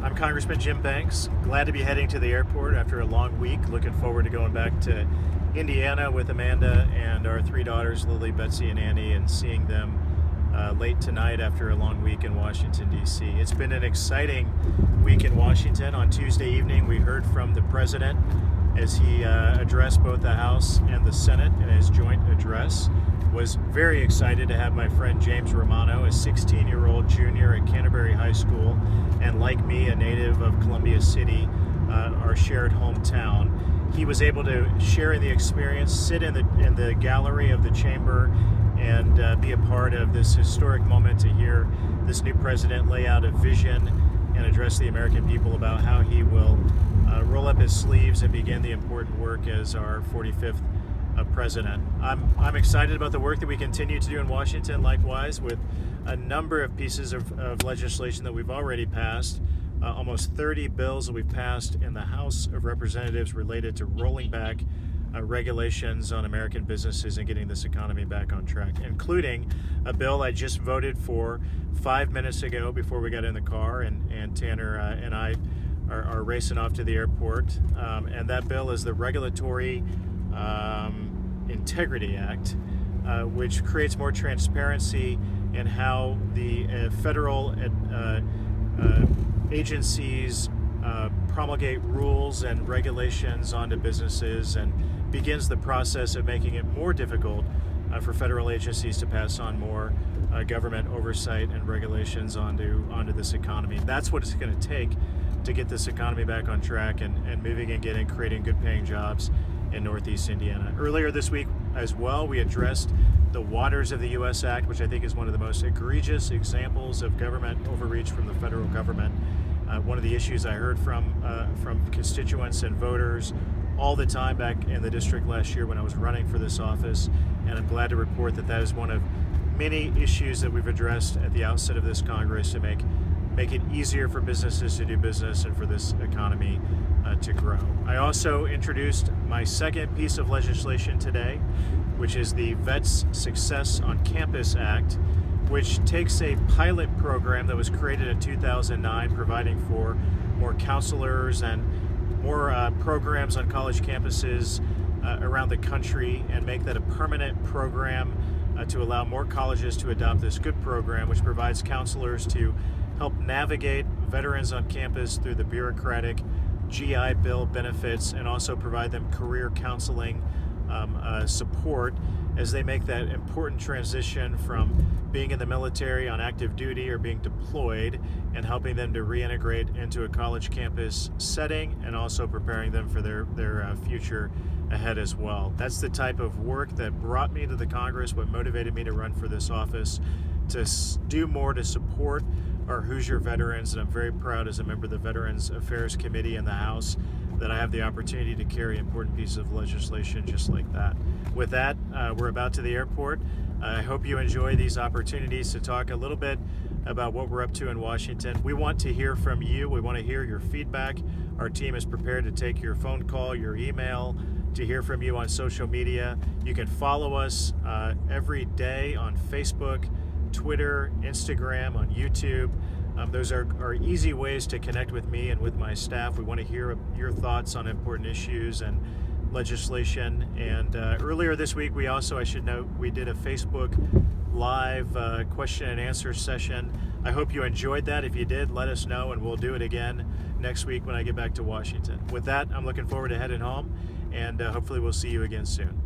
I'm Congressman Jim Banks. Glad to be heading to the airport after a long week. Looking forward to going back to Indiana with Amanda and our three daughters, Lily, Betsy, and Annie, and seeing them late tonight after a long week in Washington, D.C. It's been an exciting week in Washington. On Tuesday evening, we heard from the president as he addressed both the House and the Senate in his joint address. Was very excited to have my friend James Romano, a 16-year-old junior at Canterbury High School, and like me, a native of Columbia City, our shared hometown. He was able to share in the experience, sit in the gallery of the chamber, and be a part of this historic moment to hear this new president lay out a vision and address the American people about how he will roll up his sleeves and begin the important work as our 45th president. I'm excited about the work that we continue to do in Washington, likewise, with a number of pieces of legislation that we've already passed. Almost 30 bills that we've passed in the House of Representatives related to rolling back regulations on American businesses and getting this economy back on track, including a bill I just voted for 5 minutes ago before we got in the car, and Tanner and I are racing off to the airport. And that bill is the Regulatory Integrity Act, which creates more transparency in how the federal agencies promulgate rules and regulations onto businesses, and begins the process of making it more difficult for federal agencies to pass on more government oversight and regulations onto this economy. That's what it's going to take to get this economy back on track and moving and creating good paying jobs in Northeast Indiana. Earlier this week as well, we addressed the Waters of the U.S. Act, which I think is one of the most egregious examples of government overreach from the federal government. One of the issues I heard from constituents and voters all the time back in the district last year when I was running for this office, and I'm glad to report that is one of many issues that we've addressed at the outset of this Congress to make it easier for businesses to do business and for this economy to grow. I also introduced my second piece of legislation today, which is the Vets Success on Campus Act, which takes a pilot program that was created in 2009, providing for more counselors and more programs on college campuses around the country, and make that a permanent program to allow more colleges to adopt this good program, which provides counselors to help navigate veterans on campus through the bureaucratic GI Bill benefits, and also provide them career counseling support as they make that important transition from being in the military on active duty or being deployed, and helping them to reintegrate into a college campus setting, and also preparing them for their future ahead as well. That's the type of work that brought me to the Congress, what motivated me to run for this office, to do more to support our Hoosier veterans. And I'm very proud, as a member of the Veterans Affairs Committee in the House, that I have the opportunity to carry important pieces of legislation just like that. With that, we're about to the airport. I hope you enjoy these opportunities to talk a little bit about what we're up to in Washington. We want to hear from you. We want to hear your feedback. Our team is prepared to take your phone call, your email, to hear from you on social media. You can follow us every day on Facebook, Twitter, Instagram, on YouTube. Those are easy ways to connect with me and with my staff. We want to hear your thoughts on important issues and legislation. And earlier this week, I should note, we did a Facebook Live question and answer session. I hope you enjoyed that. If you did, let us know, and we'll do it again next week when I get back to Washington. With that, I'm looking forward to heading home, and hopefully we'll see you again soon.